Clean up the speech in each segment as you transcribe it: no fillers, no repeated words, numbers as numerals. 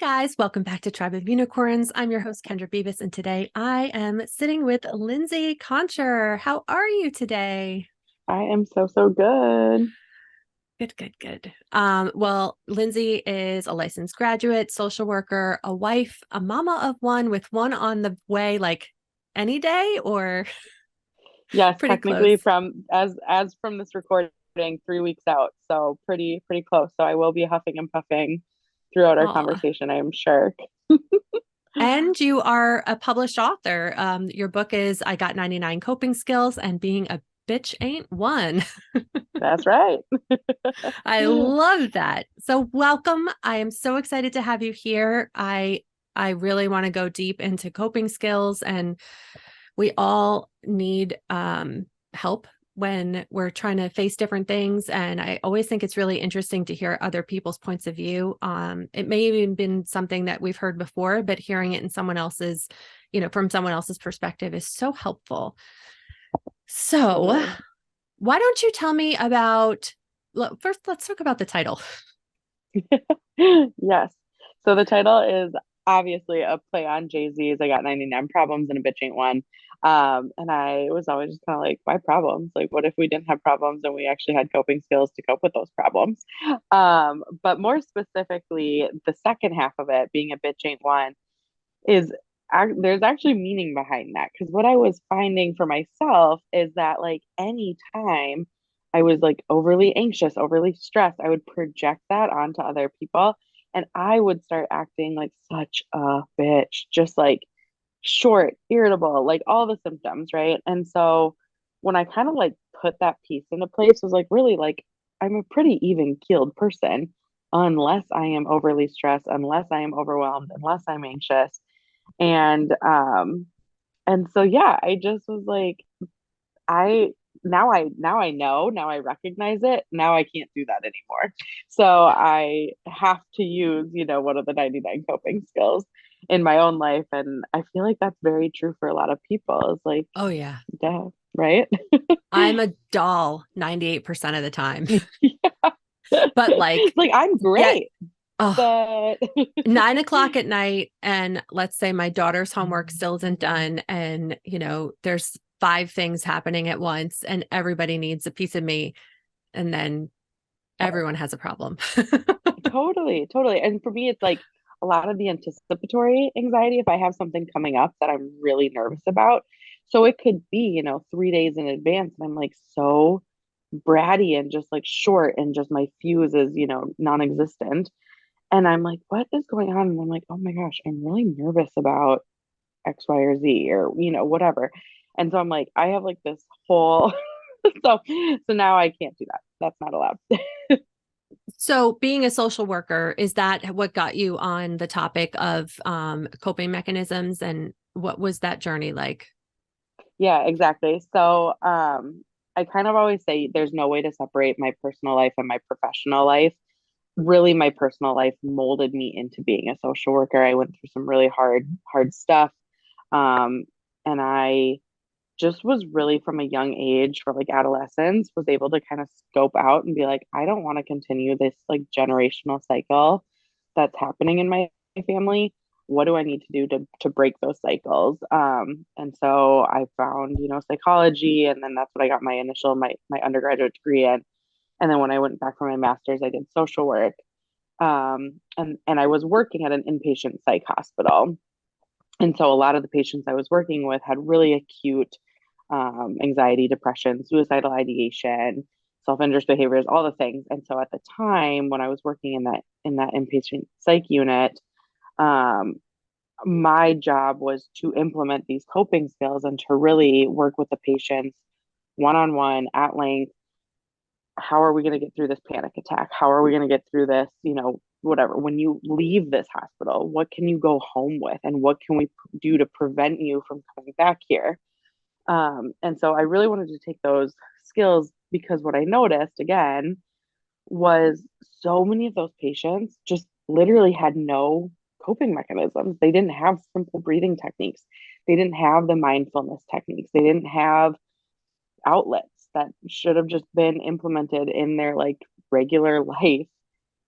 Guys, welcome back to Tribe of Unicorns. I'm your host, Kendra Beavis, and today I am sitting with Lindsey Concher. How are you today? I am so good. Good. Well, Lindsey is a licensed graduate, social worker, a wife, a mama of one with one on the way, like any day or Yes, pretty close. technically from as from this recording, 3 weeks out. So pretty close. So I will be huffing and puffing throughout our Aw. conversation, I am sure. And you are a published author. Your book is I Got 99 Coping Skills and Being a Bitch Ain't One. That's right. I love that. So welcome. I am so excited to have you here. I really want to go deep into coping skills, and we all need help when we're trying to face different things. And I always think it's really interesting to hear other people's points of view. It may even been something that we've heard before, but hearing it in someone else's, from someone else's perspective is so helpful. So Totally. why don't you tell me about, first, let's talk about the title. Yes. So the title is obviously a play on Jay-Z's I Got 99 Problems and a Bitch Ain't One. And I was always just kind of like, why problems? Like, what if we didn't have problems and we actually had coping skills to cope with those problems? But more specifically, the second half of it, being a bitch ain't one, is there's actually meaning behind that. Because what I was finding for myself is that, like, anytime I was like overly anxious, overly stressed, I would project that onto other people. And I would start acting like such a bitch, just like short, irritable, like all the symptoms, right? And so when I kind of like put that piece into place, was like, really, like, I'm a pretty even keeled person unless I am overly stressed, unless I am overwhelmed, unless I'm anxious. And and so yeah, I just was like, I now I know, now I recognize it. Now I can't do that anymore. So I have to use, one of the 99 coping skills in my own life. And I feel like that's very true for a lot of people. It's like, Oh, yeah. duh, right? I'm a doll 98% of the time, Yeah. but like, Like I'm yet, great, oh, but 9 o'clock at night. And let's say my daughter's homework still isn't done. And, there's five things happening at once, and everybody needs a piece of me. And then everyone has a problem. totally. And for me, it's like a lot of the anticipatory anxiety if I have something coming up that I'm really nervous about. So it could be, 3 days in advance, and I'm like so bratty and just like short, and just my fuse is, non-existent. And I'm like, what is going on? And I'm like, oh my gosh, I'm really nervous about X, Y, or Z, or, whatever. And so I'm like, I have like this whole so now I can't do that. That's not allowed. So, being a social worker, is that what got you on the topic of coping mechanisms? And what was that journey like? Yeah, exactly. So, I kind of always say there's no way to separate my personal life and my professional life. Really, my personal life molded me into being a social worker. I went through some really hard stuff. Um, and I just was really from a young age, for like adolescence, was able to kind of scope out and be like, I don't want to continue this like generational cycle that's happening in my family. What do I need to do to break those cycles? And so I found, psychology, and then that's what I got my undergraduate degree in. And then when I went back for my master's, I did social work. And I was working at an inpatient psych hospital. And so a lot of the patients I was working with had really acute anxiety, depression, suicidal ideation, self-injurious behaviors, all the things. And so at the time when I was working in that inpatient psych unit, um, my job was to implement these coping skills and to really work with the patients one on one at length. How are we going to get through this panic attack? How are we going to get through this? Whatever. When you leave this hospital, what can you go home with? And what can we do to prevent you from coming back here? And so I really wanted to take those skills because what I noticed again was so many of those patients just literally had no coping mechanisms. They didn't have simple breathing techniques. They didn't have the mindfulness techniques. They didn't have outlets that should have just been implemented in their like regular life.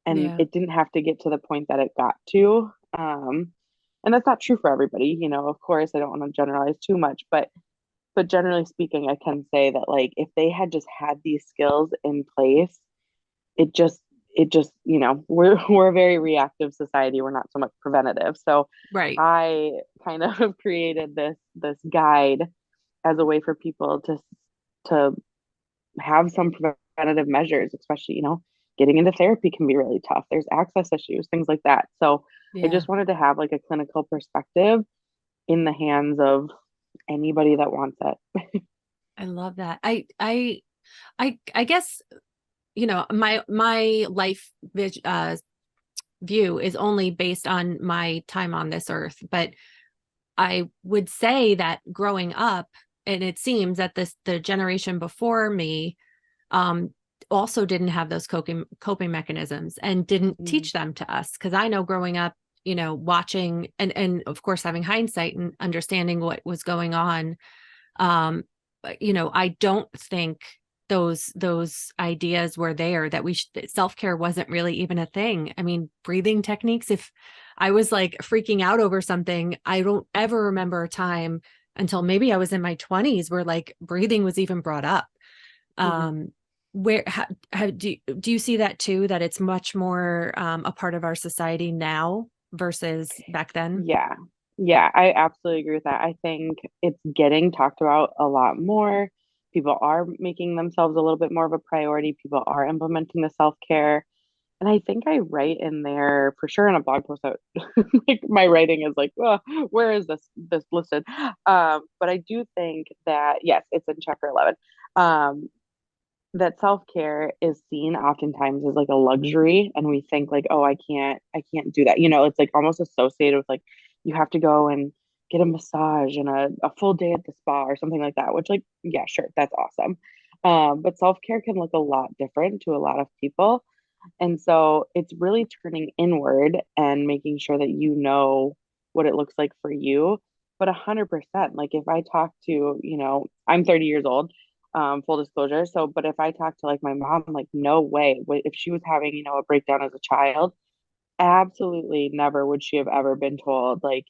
And Yeah. it didn't have to get to the point that it got to. And that's not true for everybody, of course, I don't want to generalize too much, but generally speaking, I can say that like if they had just had these skills in place, it just we're a very reactive society. We're not so much preventative. So Right. I kind of created this guide as a way for people to have some preventative measures, especially, getting into therapy can be really tough. There's access issues, things like that. So I Yeah. just wanted to have like a clinical perspective in the hands of anybody that wants it. I love that. I guess, my life view is only based on my time on this earth, but I would say that growing up, and it seems that the generation before me um, also didn't have those coping mechanisms and didn't Mm, teach them to us. Because I know growing up, watching and of course having hindsight and understanding what was going on, um, I don't think those ideas were there, that self-care wasn't really even a thing. I mean, breathing techniques, if I was like freaking out over something, I don't ever remember a time until maybe I was in my 20s where like breathing was even brought up. mhm. um where how do you see that too, that it's much more a part of our society now versus back then? Yeah. Yeah, I absolutely agree with that. I think it's getting talked about a lot more. People are making themselves a little bit more of a priority. People are implementing the self-care. And I think I write in there for sure in a blog post out like my writing is like, oh, where is this listed? But I do think that yes, it's in chapter 11. Um, that self-care is seen oftentimes as like a luxury, and we think like, oh, I can't do that, it's like almost associated with like you have to go and get a massage and a full day at the spa or something like that, which like yeah, sure, that's awesome. But self-care can look a lot different to a lot of people, and so it's really turning inward and making sure that you know what it looks like for you. But 100%, like if I talk to, I'm 30 years old, full disclosure. So, but if I talk to like my mom, like no way, if she was having, a breakdown as a child, absolutely never would she have ever been told, like,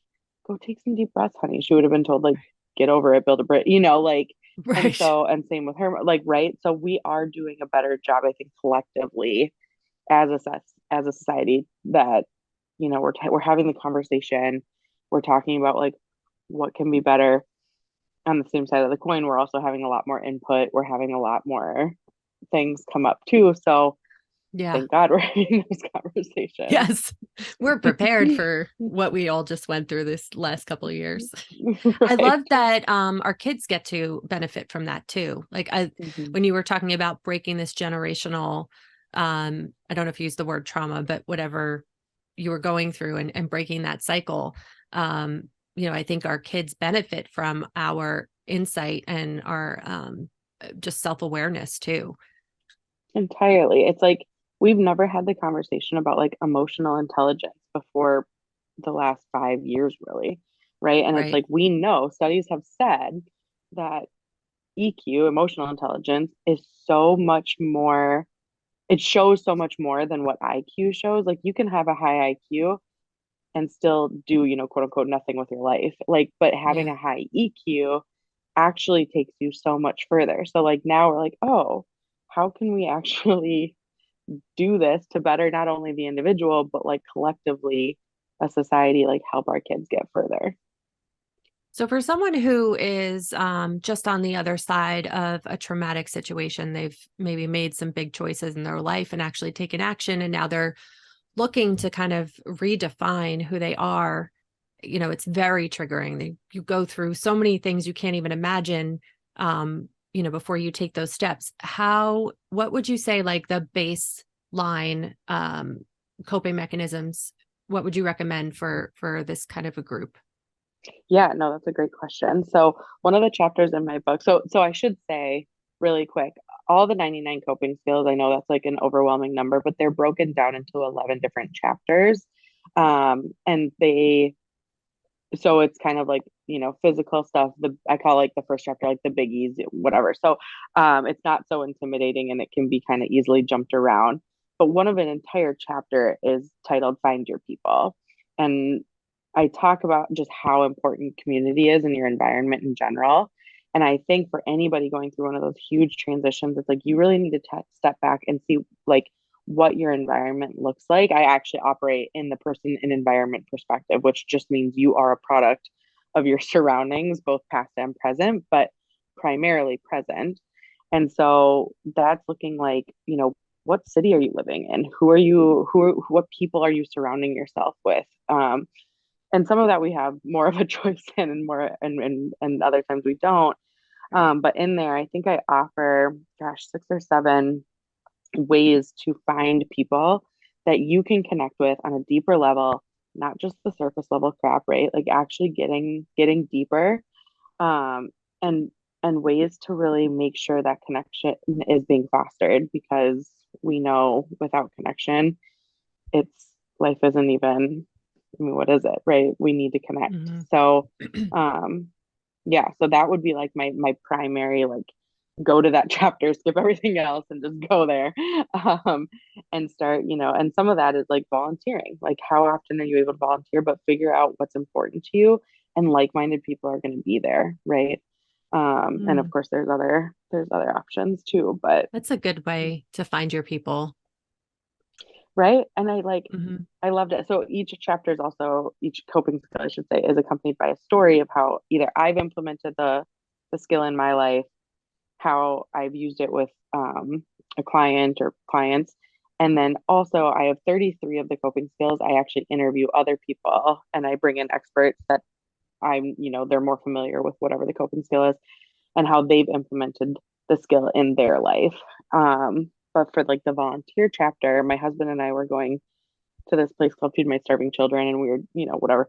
go take some deep breaths, honey. She would have been told, like, get over it, build a bridge, like, and Right. so, and same with her, like, right. So we are doing a better job, I think, collectively as as a society that we're having the conversation, we're talking about like what can be better. On the same side of the coin, we're also having a lot more input, we're having a lot more things come up too, so Yeah. thank God we're having those conversations. Yes. We're prepared for what we all just went through this last couple of years. I Right. love that our kids get to benefit from that too. Like Mm-hmm. when you were talking about breaking this generational, I don't know if you used the word trauma, but whatever you were going through, and breaking that cycle. I think our kids benefit from our insight and our just self-awareness too. Entirely. It's like we've never had the conversation about like emotional intelligence before the last 5 years, really. Right. And it's Right. like we know studies have said that EQ, emotional intelligence, is so much more, it shows so much more than what IQ shows. Like you can have a high IQ and still do, quote unquote, nothing with your life. Like, but having Yeah. a high EQ actually takes you so much further. So like now we're like, oh, how can we actually do this to better not only the individual, but like collectively a society, like help our kids get further. So, for someone who is just on the other side of a traumatic situation, they've maybe made some big choices in their life and actually taken action, and now they're looking to kind of redefine who they are. It's very triggering. You go through so many things you can't even imagine, before you take those steps. What would you say, like the baseline coping mechanisms? What would you recommend for this kind of a group? Yeah, no, that's a great question. So one of the chapters in my book, so I should say really quick, all the 99 coping skills, I know that's like an overwhelming number, but they're broken down into 11 different chapters. And so it's kind of like, physical stuff. I call like the first chapter like the biggies, whatever. So it's not so intimidating and it can be kind of easily jumped around. But one of an entire chapter is titled Find Your People. And I talk about just how important community is in your environment in general. And I think for anybody going through one of those huge transitions, it's like you really need to step back and see like what your environment looks like. I actually operate in the person and environment perspective, which just means you are a product of your surroundings, both past and present, but primarily present. And so that's looking like, what city are you living in? What people are you surrounding yourself with? And some of that we have more of a choice in and more and other times we don't. Right. But in there, I think I offer, gosh, 6 or 7 ways to find people that you can connect with on a deeper level, not just the surface level crap, right? Like actually getting deeper, um, and ways to really make sure that connection is being fostered because we know without connection, it's life isn't even, I mean, what is it, right? We need to connect. Mhm. So, um, yeah, so that would be like my primary like go to that chapter, skip everything else and just go there. Um, and start, and some of that is like volunteering. Like how often are you able to volunteer, but figure out what's important to you and like-minded people are going to be there, right? And of Mm. course there's other options too, but That's a good way to find your people. right. And Hmm. I loved it. So each coping skill, I should say, is accompanied by a story of how either I've implemented the skill in my life, how I've used it with a client or clients. And then also I have 33 of the coping skills. I actually interview other people and I bring in experts that they're more familiar with whatever the coping skill is and how they've implemented the skill in their life. But for like the volunteer chapter, my husband and I were going to this place called Feed My Starving Children, and we were, whatever.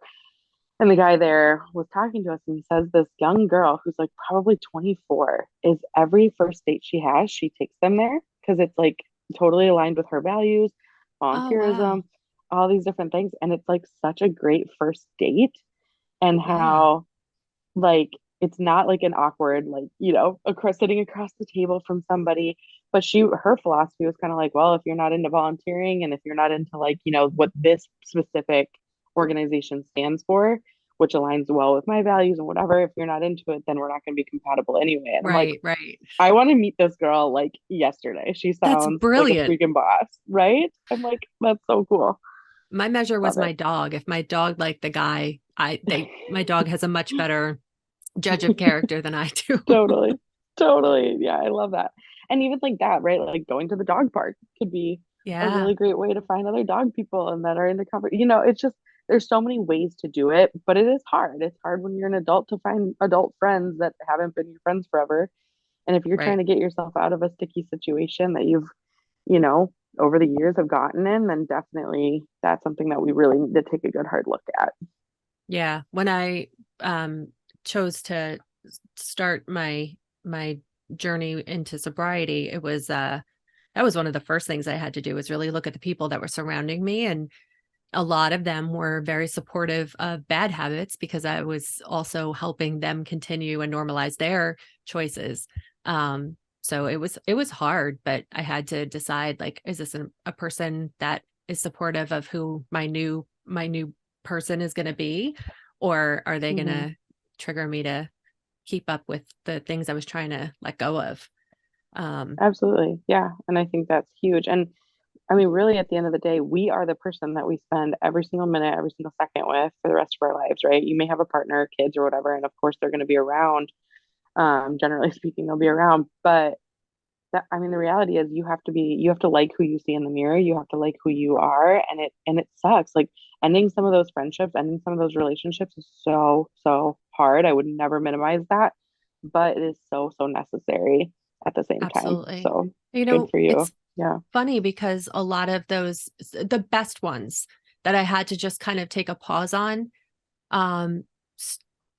And the guy there was talking to us, and he says this young girl who's like probably 24 is every first date she has, she takes them there because it's like totally aligned with her values, Oh, wow. volunteerism, all these different things. And it's like such a great first date, and Yeah. how like it's not like an awkward like across sitting across the table from somebody, but her philosophy was kind of like, well, if you're not into volunteering and if you're not into like what this specific organization stands for, which aligns well with my values and whatever, if you're not into it, then we're not going to be compatible anyway. And I'm like, Right, right. I want to meet this girl like yesterday. She That's sounds like a brilliant. freaking boss, right? I'm like, that's so cool. My measure was Love my it. dog. If my dog liked the guy, my dog has a much better judge of character than I do. Totally. Totally. Yeah, I love that. And even like that, right? Like going to the dog park could be a Yeah, really great way to find other dog people and that are into comfort. It's just there's so many ways to do it, but it is hard. It's hard when you're an adult to find adult friends that haven't been your friends forever. And if you're trying right. to get yourself out of a sticky situation that you've, you know, over the years have gotten in, then definitely that's something that we really need to take a good hard look at. Yeah. When I um chose to start my journey into sobriety, it was that was one of the first things I had to do was really look at the people that were surrounding me. And a lot of them were very supportive of bad habits because I was also helping them continue and normalize their choices. So it was hard, but I had to decide like, is this a person that is supportive of who my new person is going to be, or are they going Mm-hmm. to trigger me to keep up with the things I was trying to let go of? Um, Absolutely. Yeah. And I think that's huge. And I mean, really, at the end of the day, we are the person that we spend every single minute, every single second with for the rest of our lives, right? You may have a partner, kids, or whatever, and of course, they're going to be around. Generally speaking, they'll be around. But I mean, the reality is, you have to like who you see in the mirror. You have to like who you are, and it sucks. Like ending some of those friendships, ending some of those relationships is so so hard. I would never minimize that, but it is so so necessary at the same time. Absolutely. So good for It's you. Yeah. funny because a lot of the best ones that I had to just kind of take a pause on, um,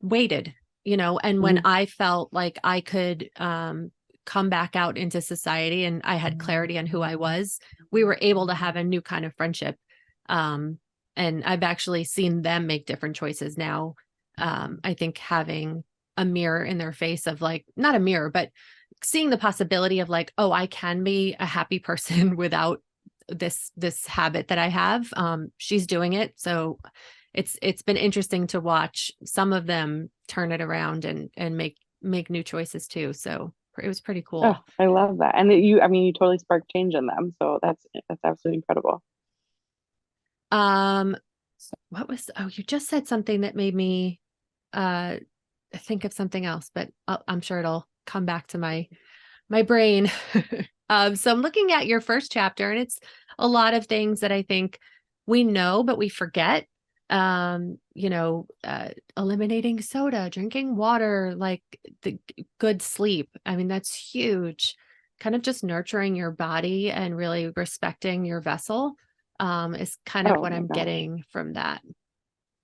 waited, and when Mhm. I felt like I could, come back out into society and I had clarity on who I was, we were able to have a new kind of friendship. Um, and I've actually seen them make different choices now. I think having a mirror in their face of like, not a mirror, but seeing the possibility of like, oh, I can be a happy person without this habit that I have. She's doing it. So it's been interesting to watch some of them turn it around and make new choices too. So it was pretty Oh, cool. I love that. And I mean, you totally sparked change in them. So that's absolutely incredible. Um, what was, oh, you just said something that made me uh think of something else, but I'm sure it'll come back to my brain. So I'm looking at your first chapter, and it's a lot of things that I think we know, but we forget. Eliminating soda, drinking water, like the good sleep. I mean, that's huge. Kind of just nurturing your body and really respecting your vessel, is kind of Oh what my I'm gosh. getting from that.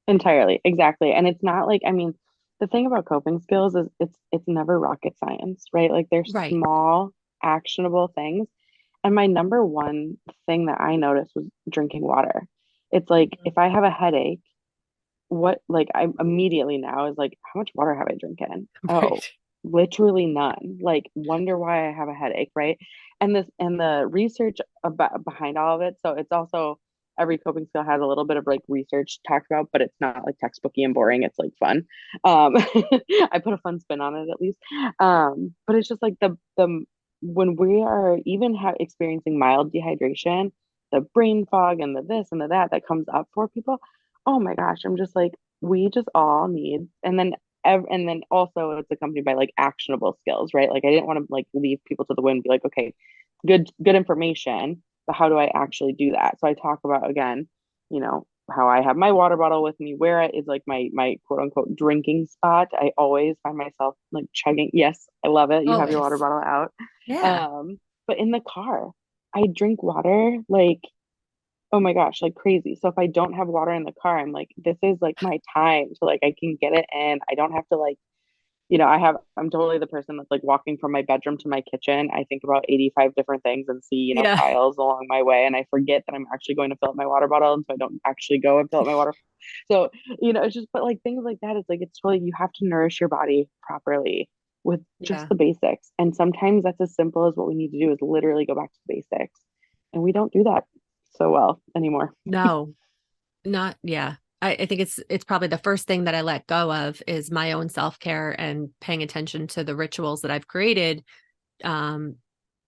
Entirely. Exactly. And it's not like, I mean, the thing about coping skills is it's never rocket science, right? Like they're Right. small, actionable things. And my number one thing that I noticed was drinking water. It's like Mhm. if I have a headache, what like I immediately now is like, how much water have I drinking? Oh, Right. literally none. Like, wonder why I have a headache, right? And the research about behind all of it. So it's also every coping skill has a little bit of like research talked about, but it's not like textbooky and boring. It's like fun. I put a fun spin on it at least. But it's just like the when we are even experiencing mild dehydration, the brain fog and the this and the that comes up for people, oh my gosh, I'm just like, we just all need, and then also it's accompanied by like actionable skills, right? Like I didn't want to like leave people to the wind, be like, okay, good information, but how do I actually do that? So I talk about again, you know, how I have my water bottle with me, where it is like my quote unquote drinking spot. I always find myself like chugging. Yes, I love it. You have your water Always. bottle out. Yeah. But in the car, I drink water like, oh my gosh, like crazy. So if I don't have water in the car, I'm like, this is like my time. So like I can get it in. I don't have to like, I'm totally the person that's like walking from my bedroom to my kitchen. I think about 85 different things and see, Yeah. piles along my way. And I forget that I'm actually going to fill up my water bottle. And so I don't actually go and fill up my water. So, it's just, but like things like that, it's like, it's totally, you have to nourish your body properly with just Yeah. the basics. And sometimes that's as simple as what we need to do is literally go back to the basics. And we don't do that so well anymore. No, not, yeah. I think it's probably the first thing that I let go of is my own self-care and paying attention to the rituals that I've created. Um,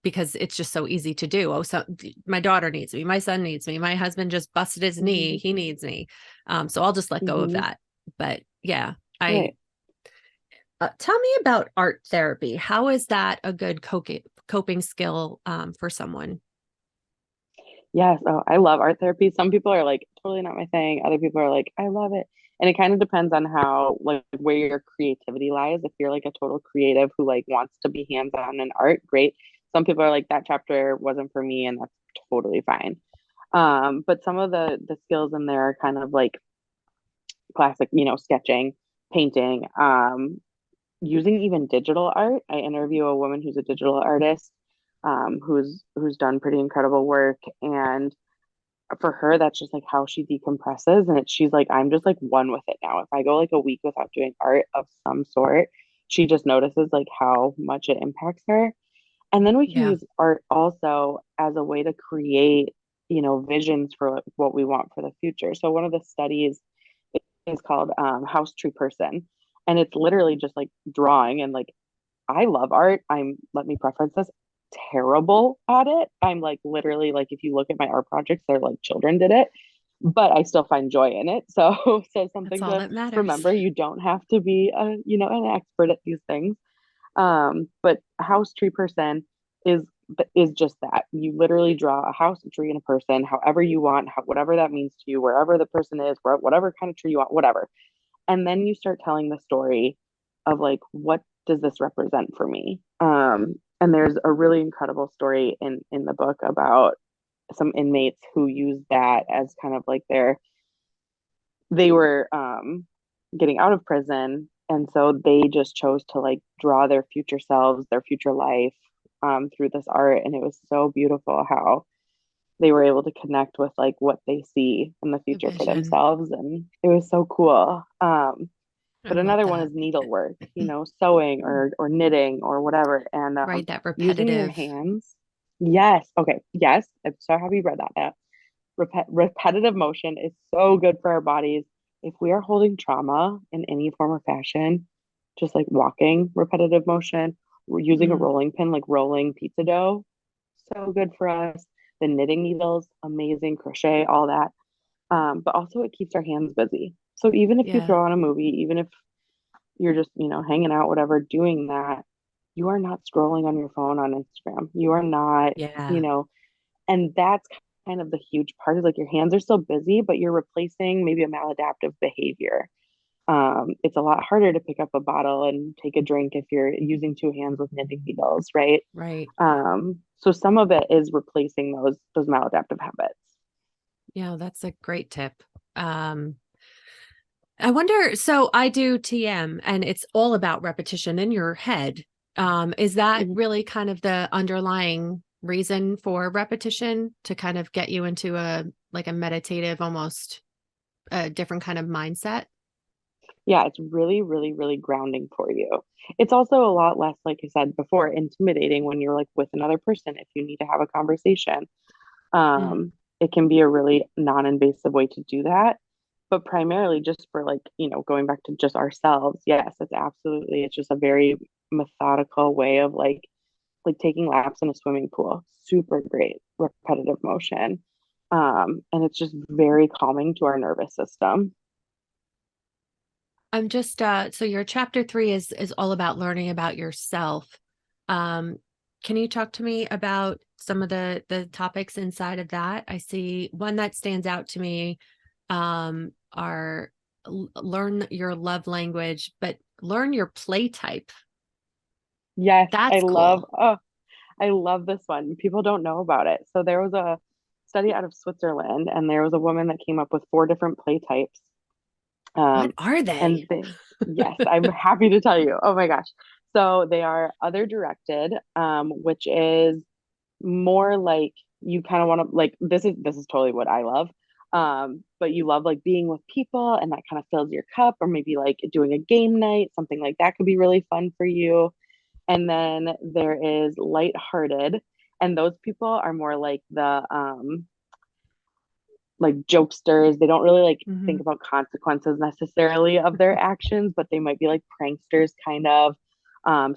because it's just so easy to do. Oh, so my daughter needs me, my son needs me, my husband just busted his knee, Mm-hmm. he needs me. So I'll just let go of Mm-hmm. that. But yeah, I Right. tell me about art therapy. How is that a good coping skill for someone? Yes. Oh, I love art therapy. Some people are like, totally not my thing. Other people are like, I love it. And it kind of depends on how, like, where your creativity lies. If you're like a total creative who like wants to be hands-on in art, great. Some people are like, that chapter wasn't for me, and that's totally fine. But some of the skills in there are kind of like classic, sketching, painting, using even digital art. I interview a woman who's a digital artist, who's done pretty incredible work, and for her, that's just like how she decompresses. And she's like, I'm just like one with it now. If I go like a week without doing art of some sort, she just notices like how much it impacts her. And then we can Yeah. use art also as a way to create, visions for like, what we want for the future. So one of the studies is called House Tree Person. And it's literally just like drawing, and like I love art. Let me preference this, terrible at it. I'm like literally like if you look at my art projects, they're like children did it, but I still find joy in it. So so That's something all to that matters. remember, you don't have to be an expert at these things. But a house tree person is is just that. You literally draw a house, a tree, and a person, however you want, whatever that means to you, wherever the person is, whatever kind of tree you want, whatever. And then you start telling the story of like, what does this represent for me? And there's a really incredible story in the book about some inmates who used that as kind of like they were getting out of prison, and so they just chose to like draw their future selves, their future life, through this art. And it was so beautiful how they were able to connect with like what they see in the The future for vision. themselves, and it was so cool. I But love another one that. is needlework, sewing or knitting or whatever, and Right. That using your repetitive. hands. Yes. Okay. Yes. I'm so happy you read that. Repetitive motion is so good for our bodies. if we are holding trauma in any form or fashion, just like walking, repetitive motion, we're using a Mm, rolling pin, like rolling pizza dough, so good for us. The knitting needles, amazing, crochet, all that. But also it keeps our hands busy. So even if you yeah. throw on a movie, even if you're just, hanging out, whatever, doing that, you are not scrolling on your phone on Instagram. You are not, you Yeah. know, and that's kind of the huge part is like your hands are still busy, but you're replacing maybe a maladaptive behavior. It's a lot harder to pick up a bottle and take a drink if you're using two hands with knitting needles, right? Right. So some of it is replacing those maladaptive habits. Yeah, that's a great tip. Um, I wonder, so I do TM and it's all about repetition in your head. Is that Mhm. really kind of the underlying reason for repetition to kind of get you into a like a meditative, almost a different kind of mindset? Yeah, it's really, really, really grounding for you. It's also a lot less, like I said before, intimidating when you're like with another person if you need to have a conversation. Mm, It can be a really non-invasive way to do that. But primarily just for like, going back to just ourselves, yes, it's absolutely, it's just a very methodical way of like taking laps in a swimming pool. Super great repetitive motion. And it's just very calming to our nervous system. I'm just so your chapter 3 is all about learning about yourself. Um, can you talk to me about some of the topics inside of that? I see one that stands out to me are learn your love language, but learn your play type. Yes, That's cool. I love this one. People don't know about it. So there was a study out of Switzerland, and there was a woman that came up with four different play types. What Um, are they? and yes, I'm happy to tell you. Oh my gosh. So they are other directed, which is more like you kind of want to like this is totally what I love. But you love like being with people and that kind of fills your cup, or maybe like doing a game night, something like that could be really fun for you. And then there is lighthearted, and those people are more like jokesters. They don't really like think Hmm. about consequences necessarily of their actions, but they might be like pranksters kind of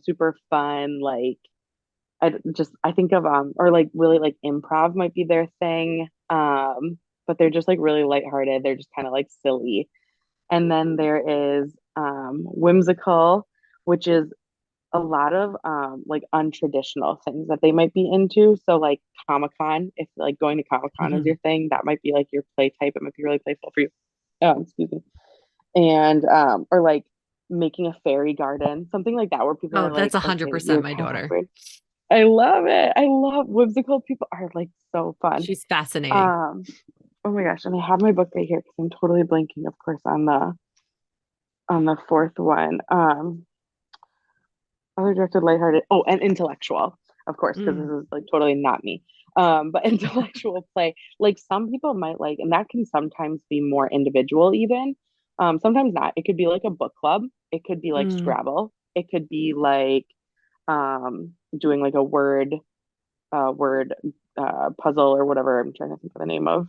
super fun. Like I think of or like really like improv might be their thing. But they're just like really lighthearted. They're just kind of like silly. And then there is whimsical, which is a lot of like untraditional things that they might be into. So like Comic-Con, if like going to Comic-Con is Hmm. your thing, that might be like your play type. It might be really playful for you. Excuse me. And or like making a fairy garden, something like that, where people Oh, are that's like, a hundred okay, percent you're my kind of daughter. awkward. I love it. I love whimsical people are like so fun. She's fascinating. Um, oh my gosh, and I have my book right here because I'm totally blanking, of course, on the fourth one. Other directed, lighthearted. Oh, and intellectual, of course, because this Mm. is like totally not me. But intellectual play, like some people might like, and that can sometimes be more individual, even. Sometimes not. It could be like a book club. It could be like Mm. Scrabble. It could be like doing like a word puzzle or whatever. I'm trying to think of the name of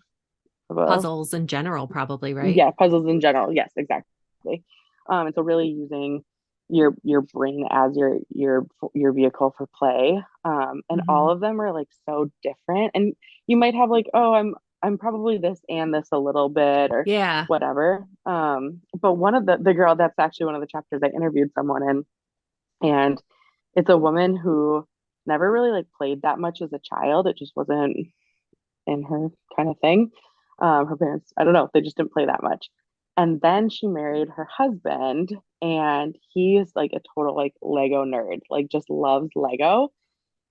a Puzzles in general, probably, right? yeah, puzzles in general. Yes, exactly. And so really using your brain as your vehicle for play. And all Hmm. of them are like so different. And you might have like, oh, I'm probably this and this a little bit or Yeah. whatever. But one of the girl that's actually one of the chapters I interviewed someone in, and it's a woman who never really like played that much as a child. It just wasn't in her kind of thing. Her parents, I don't know, they just didn't play that much. And then she married her husband, and he is like a total like Lego nerd, like just loves Lego.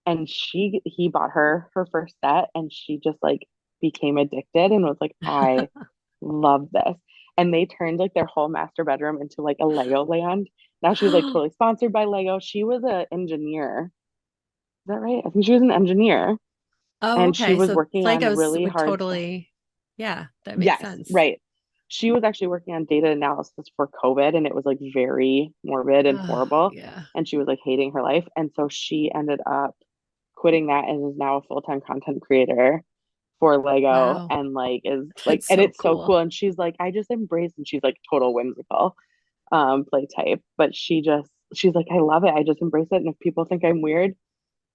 And he bought her first set, and she just like became addicted and was like, I love this. And they turned like their whole master bedroom into like a Lego land. Now she's like totally sponsored by Lego. She was an engineer. Is that right? I think she was an engineer, Oh, and she okay. was So working on Legos really would hard stuff. totally, yeah, that makes Yes, sense. right. She was actually working on data analysis for COVID, and it was like very morbid and Oh, horrible. yeah. And she was like hating her life. And so she ended up quitting that and is now a full-time content creator for Lego Wow. and like is like, That's and so it's so cool. cool. And she's like, I just embrace, and she's like total whimsical play type, but she's like, I love it. I just embrace it. And if people think I'm weird,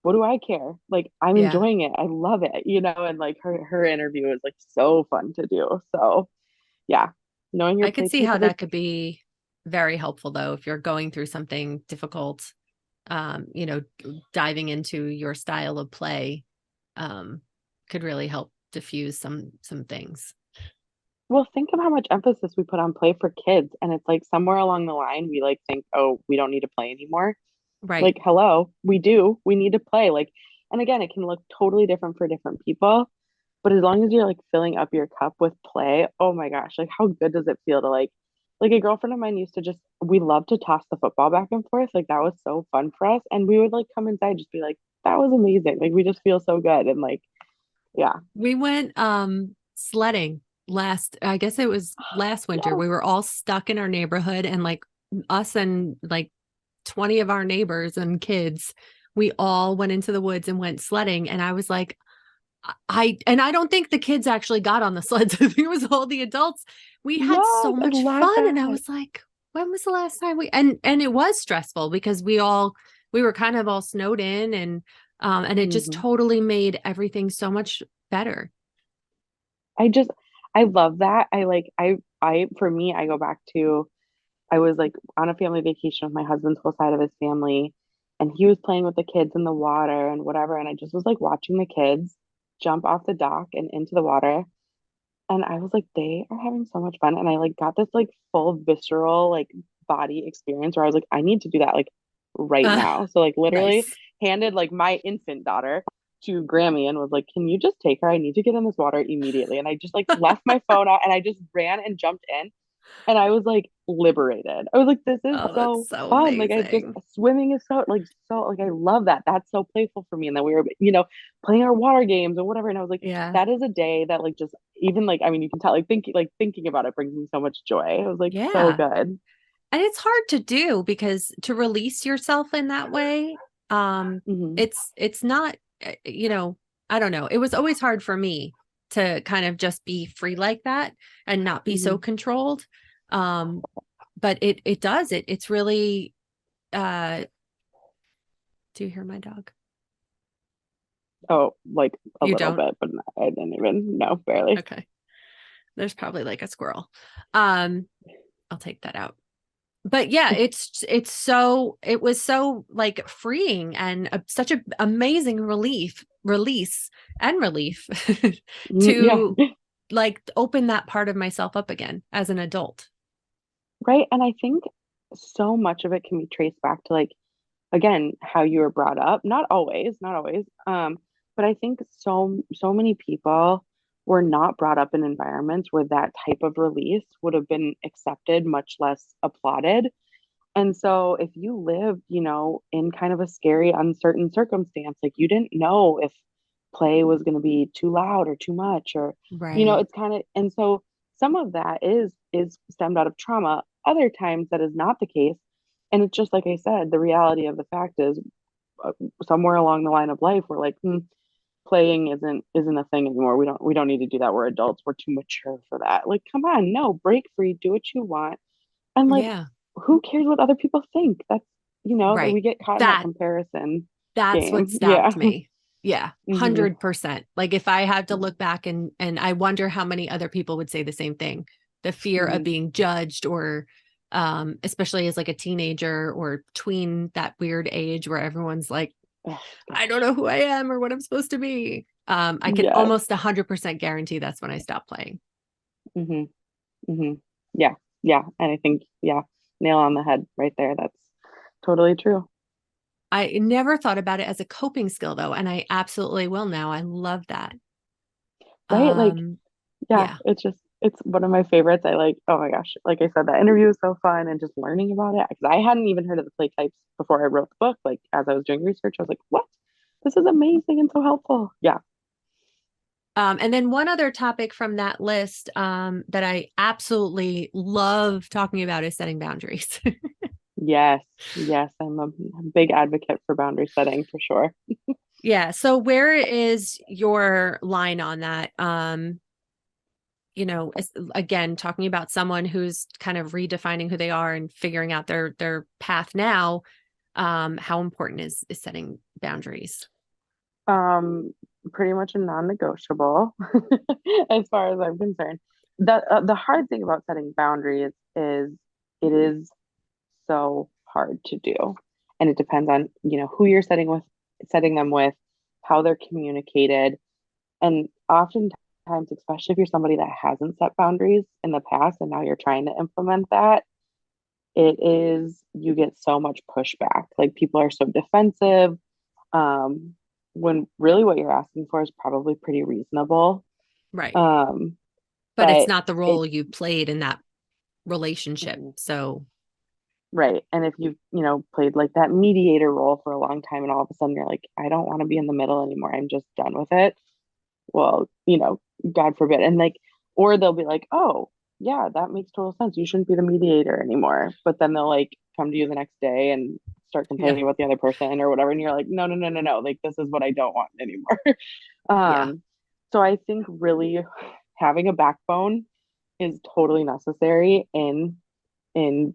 what do I care? Like I'm Yeah. enjoying it. I love it, and like her interview is like so fun to do. So yeah, knowing your I could play see type, how but like, that could be very helpful though if you're going through something difficult. You know, diving into your style of play um could really help diffuse some things. well, think of how much emphasis we put on play for kids, and it's like somewhere along the line we like think, oh, we don't need to play anymore. Right. Like, hello, we do. We need to play. Like, and again, it can look totally different for different people. But as long as you're like filling up your cup with play, oh my gosh, like how good does it feel to like a girlfriend of mine used to just we love to toss the football back and forth. Like that was so fun for us. And we would like come inside just be like, that was amazing. Like we just feel so good. And like, yeah. We went sledding I guess it was last winter. Yes. We were all stuck in our neighborhood and like us and like 20 of our neighbors and kids, we all went into the woods and went sledding. And I was like, I don't think the kids actually got on the sleds. I think it was all the adults. We had Yes, so I much love fun. And I that. was like, when was the last time and it was stressful because we were kind of all snowed in and it just Hmm. totally made everything so much better. I just I love that. For me, I go back to I was like on a family vacation with my husband's whole side of his family, and he was playing with the kids in the water and whatever. And I just was like watching the kids jump off the dock and into the water. And I was like, they are having so much fun. And I like got this like full visceral like body experience where I was like, I need to do that like right Uh, now. So like literally nice. handed like my infant daughter to Grammy and was like, can you just take her? I need to get in this water immediately. And I just like left my phone out and I just ran and jumped in. And I was like liberated. I was like, this is Oh, that's so so fun. Like I just amazing. swimming is so like I love that. That's so playful for me. And then we were, playing our water games or whatever. And I was like, Yeah. that is a day that like just even like I mean you can tell like thinking about it brings me so much joy. It was like so Yeah. good. And it's hard to do because to release yourself in that way, um, Hmm. it's not, you know, I don't know. It was always hard for me to kind of just be free like that and not be so Hmm. controlled. Um, but it does it's really uh do you hear my dog? Oh, like a You little don't? bit, but I didn't even know barely. Okay. There's probably like a squirrel. Um, I'll take that out. But yeah, it was so like freeing and such a amazing release and relief Mhm. Yeah. to like open that part of myself up again as an adult. Right. And I think so much of it can be traced back to like again how you were brought up, not always, but I think so many people were not brought up in environments where that type of release would have been accepted, much less applauded. And so if you lived, in kind of a scary uncertain circumstance, like you didn't know if play was going to be too loud or too much, or Right. it's kind of, and so some of that is stemmed out of trauma. Other times that is not the case. And it's just like I said, the reality of the fact is uh, somewhere along the line of life, we're like, playing isn't a thing anymore. We don't need to do that. We're adults. We're too mature for that. Like, come on, no, break free, do what you want. And like, Yeah. who cares what other people think? That's that Right. we get caught in that That comparison that's what game. Yeah. stopped me. Yeah. Hmm. 100%. Like if I had to look back and I wonder how many other people would say the same thing. The fear of Hmm. being judged or especially as like a teenager or tween that weird age where everyone's like, Oh I don't gosh. know who I am or what I'm supposed to be. I can Yes. almost 100% guarantee that's when I stopped playing. Hmm. Hmm. Yeah. Yeah. And I think, yeah, nail on the head right there. That's totally true. I never thought about it as a coping skill though, and I absolutely will now. I love that. Right? Like, Um, yeah, yeah. it's one of my favorites. I like, oh my gosh, like I said, that interview was so fun and just learning about it because I hadn't even heard of the play types before I wrote the book. Like as I was doing research, I was like, what? This is amazing and so helpful. Yeah. And then one other topic from that list that I absolutely love talking about is setting boundaries. Yes. Yes. I'm a big advocate for boundary setting for sure. Yeah. So where is your line on that? Again, talking about someone who's kind of redefining who they are and figuring out their path now. How important is setting boundaries? Um, Pretty much a non-negotiable as far as I'm concerned. The hard thing about setting boundaries is it is so hard to do. And it depends on, who you're setting them with, how they're communicated. And oftentimes, especially if you're somebody that hasn't set boundaries in the past and now you're trying to implement that, you get so much pushback. Like people are so defensive. Um, when really what you're asking for is probably pretty reasonable. Right. Um, But it's but not the it role you played in that relationship. So right. And if you've, played like that mediator role for a long time and all of a sudden you're like, I don't want to be in the middle anymore. I'm just done with it. Well, God forbid. And like, or they'll be like, oh, yeah, that makes total sense. You shouldn't be the mediator anymore. But then they'll like come to you the next day and start yeah. complaining about the other person or whatever. And you're like, no, no, no, no, no. Like, this is what I don't want anymore. Yeah. um, so I think really having a backbone is totally necessary in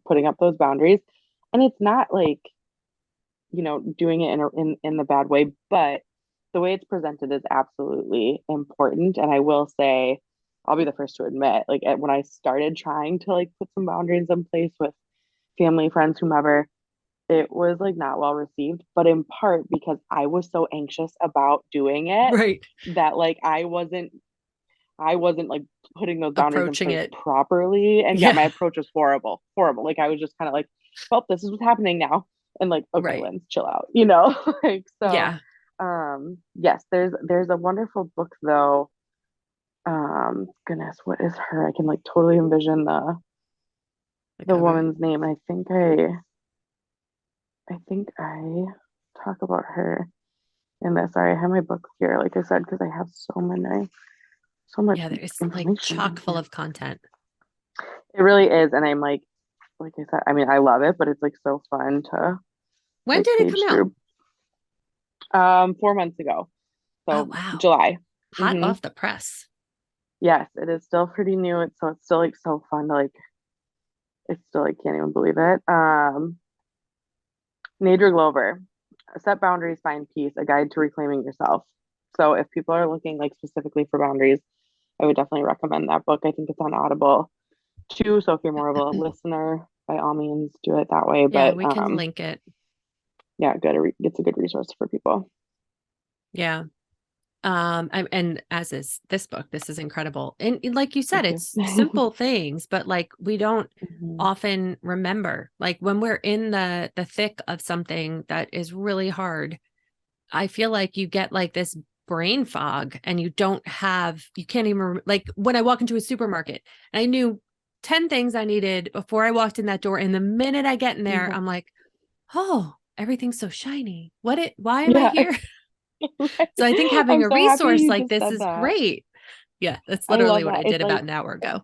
putting up those boundaries. And it's not like, doing it in the bad way, but the way it's presented is absolutely important. And I will say, I'll be the first to admit, like when I started trying to like put some boundaries in place with family, friends, whomever, it was like not well received, but in part because I was so anxious about doing it Right. that like I wasn't like putting those boundaries in Approaching place it. properly. And yeah, my Yeah. approach was horrible, horrible. Like I was just kind of like, well, this is what's happening now. And like, okay, Right. Lynn, chill out, like so. Yeah. Yes, there's a wonderful book though. Goodness, what is her? I can like totally envision the The the cover. woman's name. I think I talk about her in this. Sorry, I have my book here, like I said, because I have so much Yeah, there's like information chock in full here. of content. It really is, and I'm like I said, I mean, I love it, but it's like so fun to When like did it come page out? through. 4 months ago, Oh, so wow. July. Hot Hmm. off the press. Yes, it is still pretty new. It's still like so fun to like. It's still like can't even believe it. Nader Glover, Set Boundaries, Find Peace: A Guide to Reclaiming Yourself. So if people are looking like specifically for boundaries, I would definitely recommend that book. I think it's on Audible too. So if you're more of a listener, by all means, do it that way. Yeah, But we can link it. yeah, it's a good resource for people. Yeah. And as is this book, this is incredible. And like you said, Thank you. it's simple things, but like we don't Mhm. often remember. Like when we're in the thick of something that is really hard, I feel like you get like this brain fog and you can't even like when I walk into a supermarket and I knew 10 things I needed before I walked in that door. And the minute I get in there, Yeah. I'm like, oh, everything's so shiny. Why am I Yeah. here? Right. So I think having I'm a so happy resource you like just this said is that. great. Yeah, that's I literally love what that. I It's did about like an hour ago.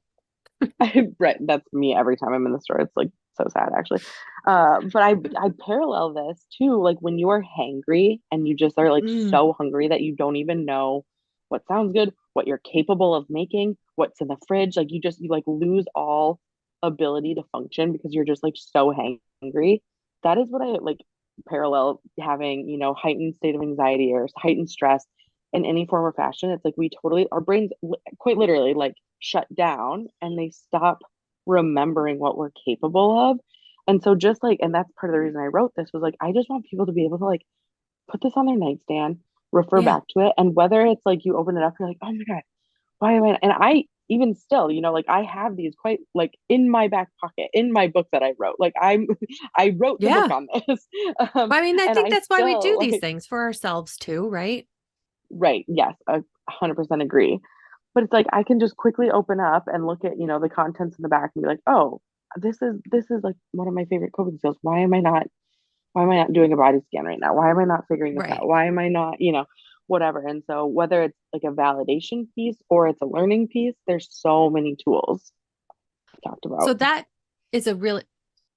right, that's me every time I'm in the store. It's like so sad actually. But I parallel this too, like when you are hangry and you just are like Mm, so hungry that you don't even know what sounds good, what you're capable of making, what's in the fridge. Like you like lose all ability to function because you're just like so hangry. That is what I like parallel having, heightened state of anxiety or heightened stress in any form or fashion. It's like our brains quite literally like shut down and they stop remembering what we're capable of. And so just like, and that's part of the reason I wrote this was like, I just want people to be able to like put this on their nightstand, refer yeah. back to it. And whether it's like you open it up, you're like, oh my God, why am I? And I even still, like I have these quite like in my back pocket, in my book that I wrote. Like I wrote the book Yeah. on this. I mean, I And think I that's why we do still these like, things for ourselves too, right? right, yes, 100% agree. But it's like I can just quickly open up and look at, the contents in the back and be like, oh, this is like one of my favorite coping skills. Why am I not doing a body scan right now? Why am I not figuring this out? Right. Why am I not, whatever. And so whether it's like a validation piece or it's a learning piece, there's so many tools talked So about. that is a really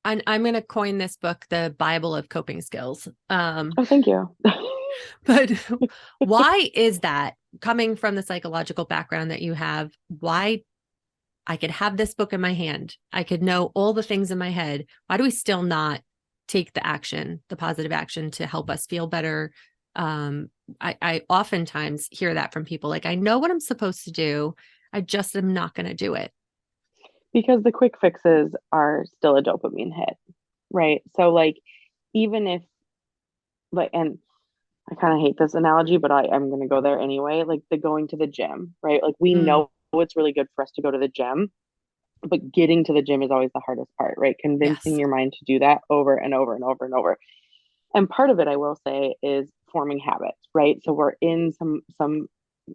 I'm going to coin this book the Bible of coping skills. Oh, thank you. But why is that, coming from the psychological background that you have? Why I could have this book in my hand, I could know all the things in my head. Why do we still not take the action, the positive action to help us feel better? I oftentimes hear that from people, like, I know what I'm supposed to do, I just am not going to do it. Because the quick fixes are still a dopamine hit, right? So like even if like and I kind of hate this analogy, but I'm going to go there anyway. Like the going to the gym, right? Like we Mm, know it's really good for us to go to the gym, but getting to the gym is always the hardest part, right? Convincing yes. your mind to do that over and over and over and over. And part of it, I will say, is forming habits, right? So we're in some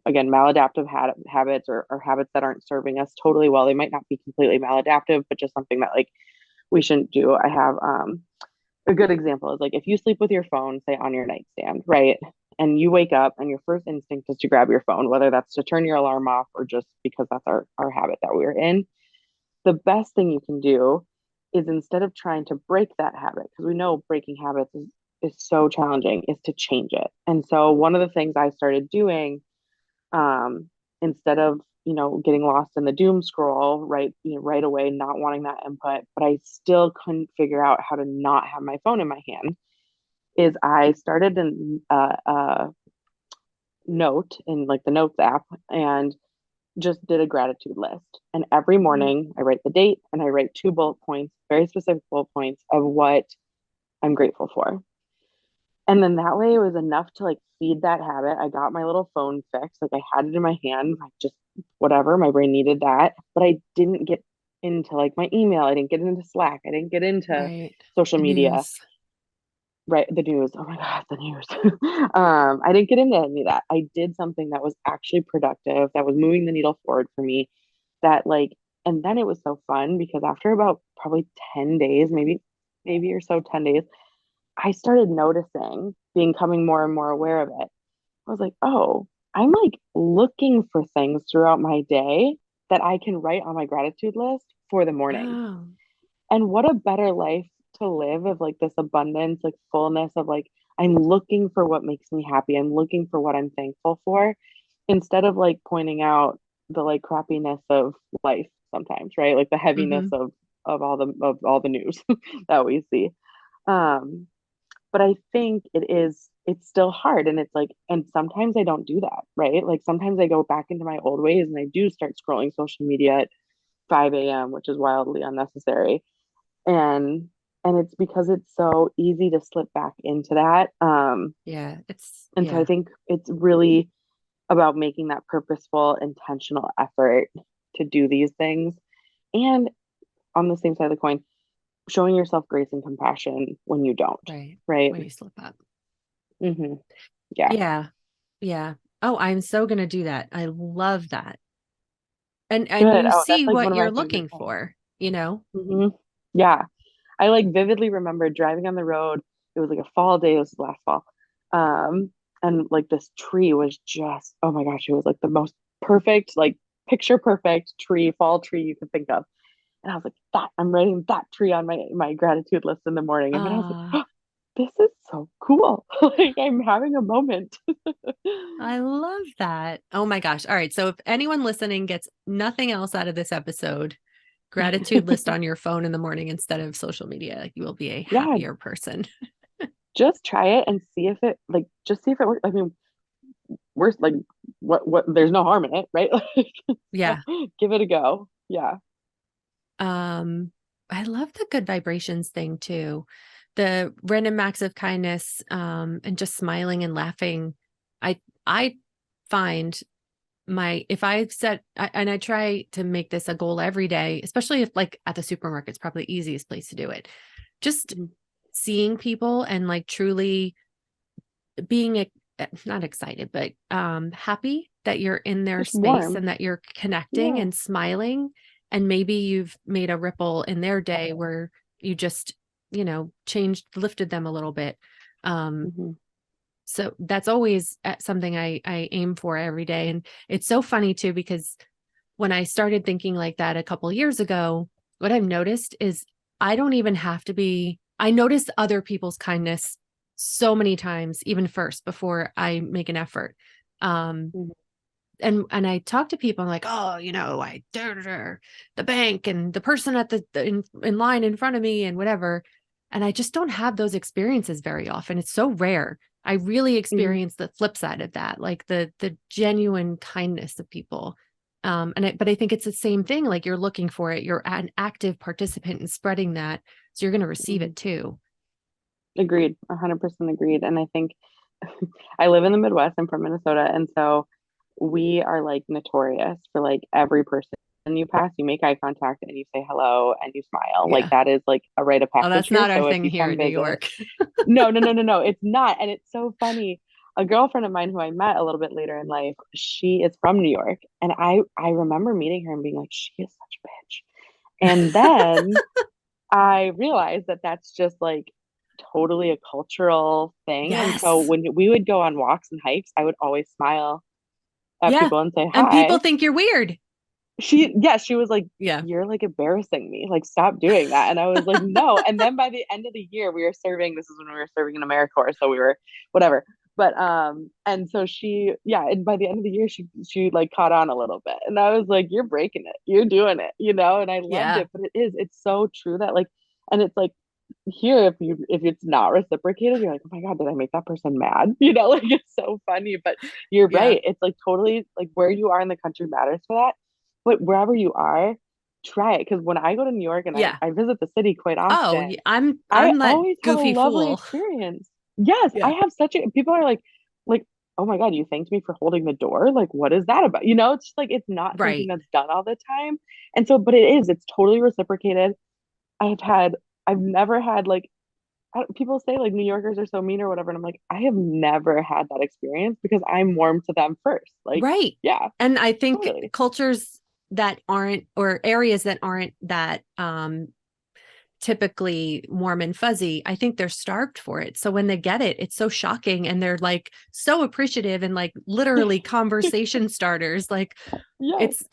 again maladaptive habits or habits that aren't serving us totally well. They might not be completely maladaptive, but just something that like we shouldn't do. I have a good example is like if you sleep with your phone, say on your nightstand, right? And you wake up and your first instinct is to grab your phone, whether that's to turn your alarm off or just because that's our habit that we're in. The best thing you can do is instead of trying to break that habit, because we know breaking habits is so challenging, is to change it. And so one of the things I started doing, instead of getting lost in the doom scroll right away, not wanting that input, but I still couldn't figure out how to not have my phone in my hand, is I started a note in like the notes app and just did a gratitude list. And every Mm. morning I write the date and I write two bullet points, very specific bullet points of what I'm grateful for. And then that way it was enough to like feed that habit. I got my little phone fixed. Like I had it in my hand, like just whatever. My brain needed that. But I didn't get into like my email. I didn't get into Slack. I didn't get into Right. social The media. news. Right. The news. Oh my God, the news. I didn't get into any of that. I did something that was actually productive, that was moving the needle forward for me. That like, and then it was so fun because after about probably 10 days, maybe or so 10 days, I started noticing, becoming more and more aware of it. I was like, oh, I'm like looking for things throughout my day that I can write on my gratitude list for the morning. Oh, And what a better life to live of like this abundance, like fullness of like, I'm looking for what makes me happy. I'm looking for what I'm thankful for instead of like pointing out the like crappiness of life sometimes, right? Like the heaviness mm-hmm. of all the news that we see. Um, but I think it's still hard and it's like and sometimes I don't do that, right? Like sometimes I go back into my old ways and I do start scrolling social media at 5 a.m., which is wildly unnecessary. And it's because it's so easy to slip back into that. Yeah. And so I think it's really about making that purposeful, intentional effort to do these things. And on the same side of the coin, showing yourself grace and compassion when you don't, Right. right? When you slip up. Mm-hmm. Yeah. Yeah. Yeah. Oh, I'm so going to do that. I love that. And Good. you Oh, that's see like what one of you're my favorite looking things. for, you know? Hmm. Yeah. I like vividly remember driving on the road. It was like a fall day. This was last fall. And like this tree was just, oh my gosh, it was like the most perfect, like picture perfect fall tree you could think of. And I was like, that I'm writing that tree on my gratitude list in the morning. And then I was like, Uh, oh, this is so cool. Like I'm having a moment. I love that. Oh my gosh. All right. So if anyone listening gets nothing else out of this episode, gratitude list on your phone in the morning instead of social media, you will be a Yeah, happier person. just try it and see if it like just see if it works. I mean, we're like what there's no harm in it, right? Like so Yeah. give it a go. Yeah. Um, I love the good vibrations thing too. The random acts of kindness, and just smiling and laughing. I find if I set and I try to make this a goal every day, especially if like at the supermarket, it's probably the easiest place to do it. Just Mhm. seeing people and like truly being not excited, but happy that you're in their Just space warm. and that you're connecting Yeah. and smiling. And maybe you've made a ripple in their day where you just, lifted them a little bit. Um, Hmm. so that's always something I aim for every day. And it's so funny too, because when I started thinking like that a couple years ago, what I've noticed is I don't even have to be, I notice other people's kindness so many times, even first before I make an effort. Um, Mhm. and I talk to people, I'm like, oh, the bank and the person at in line in front of me and whatever. And I just don't have those experiences very often. It's so rare. I really Mhm. experience the flip side of that, like the genuine kindness of people. But I think it's the same thing. Like you're looking for it. You're an active participant in spreading that. So you're going to receive Mhm. it too. Agreed, 100% agreed. And I think I live in the Midwest. I'm from Minnesota, and so we are like notorious for like every person you pass, you make eye contact and you say hello and you smile. Like Yeah. that is like a rite of Oh, passage that's here. not our So if thing you here come in New visit, York. no, no, no, no, no, it's not. And it's so funny. A girlfriend of mine who I met a little bit later in life, she is from New York, and I remember meeting her and being like, she is such a bitch. And then I realized that that's just like totally a cultural thing. And so Yes. when we would go on walks and hikes, I would always smile at Yeah. people and say And people hi. think you're weird. She was like, Yeah. you're like embarrassing me. Like, stop doing that. And I was like, no. And then by the end of the year, we were serving, this is when we were serving in AmeriCorps. So we were whatever. But and so yeah, and by the end of the year, she like caught on a little bit. And I was like, you're breaking it. You're doing it, and I loved Yeah. it. But it's so true that like, and it's like here, if it's not reciprocated, you're like, oh my God, did I make that person mad? Like it's so funny. But you're Yeah. right. It's like totally like where you are in the country matters for that, but wherever you are, try it. Because when I go to New York and Yeah. I visit the city quite Oh, often, I I'm that always have a goofy lovely fool. experience. Yes, I Yeah. have such a people are like, oh my God, you thanked me for holding the door. Like, what is that about? It's just like it's not something Right. that's done all the time. And so, but it's totally reciprocated. I've had, I've never had like people say like New Yorkers are so mean or whatever. And I'm like, I have never had that experience because I'm warm to them first. Like, Right. yeah, And I think totally. cultures that aren't, or areas that aren't that typically warm and fuzzy, I think they're starved for it. So when they get it, it's so shocking and they're like so appreciative and like literally conversation starters. Like Yes.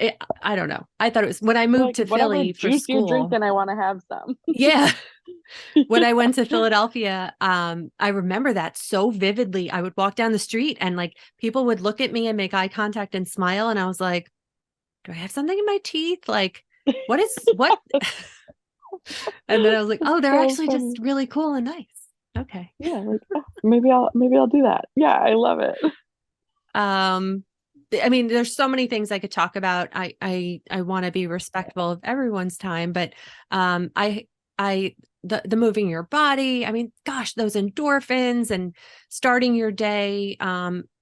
I don't know. I thought it was when I They're moved like, to whatever Philly for juice you're school. drinking, I want to have some. Yeah. When I went to Philadelphia, I remember that so vividly. I would walk down the street and like people would look at me and make eye contact and smile. And I was like, do I have something in my teeth? Like, what? And then I was like, It's oh, they're so actually just funny. really cool and nice. Okay. Yeah, like oh, maybe I'll do that. Yeah, I love it. Um, I mean, there's so many things I could talk about. I want to be respectful of everyone's time, but um, I, the moving your body. I mean, gosh, those endorphins and starting your day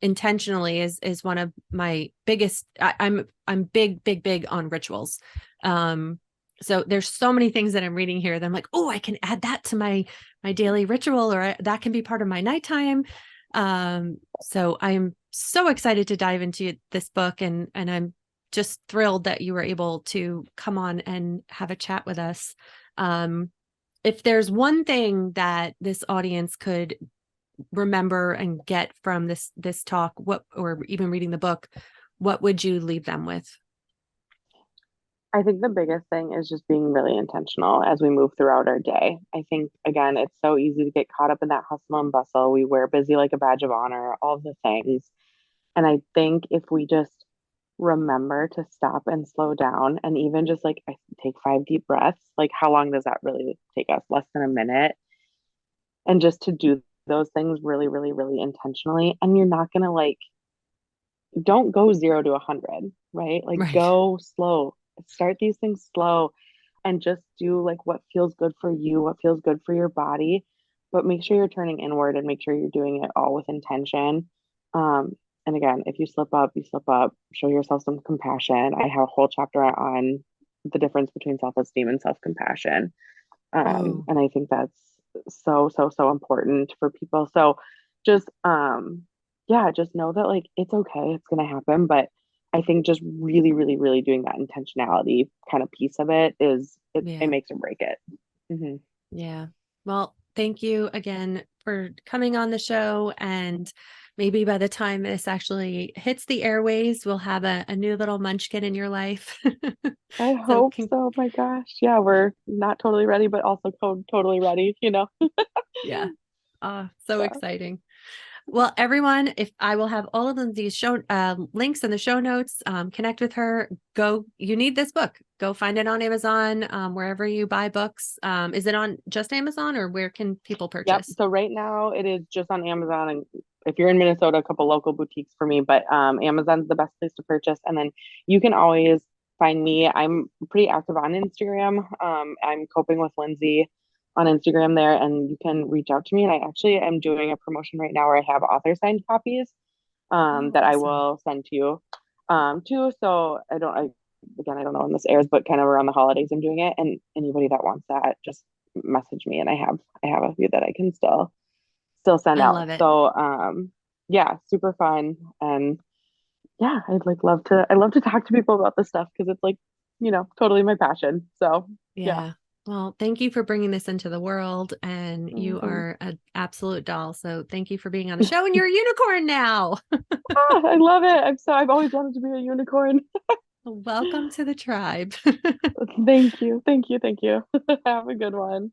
intentionally is one of my biggest. I'm big on rituals. So there's so many things that I'm reading here that I'm like, oh, I can add that to my daily ritual, or that can be part of my nighttime. So I'm so excited to dive into this book, and I'm just thrilled that you were able to come on and have a chat with us. Um, if there's one thing that this audience could remember and get from this talk, what, or even reading the book, what would you leave them with? I think the biggest thing is just being really intentional as we move throughout our day. I think, again, it's so easy to get caught up in that hustle and bustle. We wear busy like a badge of honor, all the things. And I think if we just remember to stop and slow down and even just like I take 5 deep breaths, like how long does that really take us? Less than a minute. And just to do those things really, really, really intentionally. And you're not going to like, don't go 0 to 100, right? Like Right. go slow, start these things slow and just do like what feels good for you, what feels good for your body. But make sure you're turning inward and make sure you're doing it all with intention. Um, and again, if you slip up, you slip up, show yourself some compassion. I have a whole chapter on the difference between self esteem and self compassion. Oh, And I think that's so, so, so important for people. So just, yeah, just know that like it's okay, it's going to happen. But I think just really, really, really doing that intentionality kind of piece of it it yeah. makes or break it. Hmm. Yeah. Well, thank you again for coming on the show. And maybe by the time this actually hits the airways, we'll have a new little munchkin in your life. I So hope so. My gosh. Yeah, we're not totally ready, but also totally ready. yeah. So Yeah. exciting. Well, everyone, if I will have all of these show links in the show notes, connect with her. Go, you need this book. Go find it on Amazon, wherever you buy books. Is it on just Amazon or where can people Yep. purchase? So right now it is just on Amazon, and if you're in Minnesota, a couple local boutiques for me, but Amazon's the best place to purchase. And then you can always find me. I'm pretty active on Instagram. I'm coping with Lindsey on Instagram there, and you can reach out to me. And I actually am doing a promotion right now where I have author signed copies Oh, that I awesome. will send to you too. So again, I don't know when this airs, but kind of around the holidays, I'm doing it. And anybody that wants that, just message me, and I have a few that I can still send I out. love it. So yeah, super fun. And yeah, I love to talk to people about this stuff because it's like, totally my passion. So yeah. Yeah. Well, thank you for bringing this into the world, and Oh, you thanks. are an absolute doll. So thank you for being on the show, and you're a unicorn now. I love it. I've always wanted to be a unicorn. Welcome to the tribe. Thank you. Thank you. Thank you. Have a good one.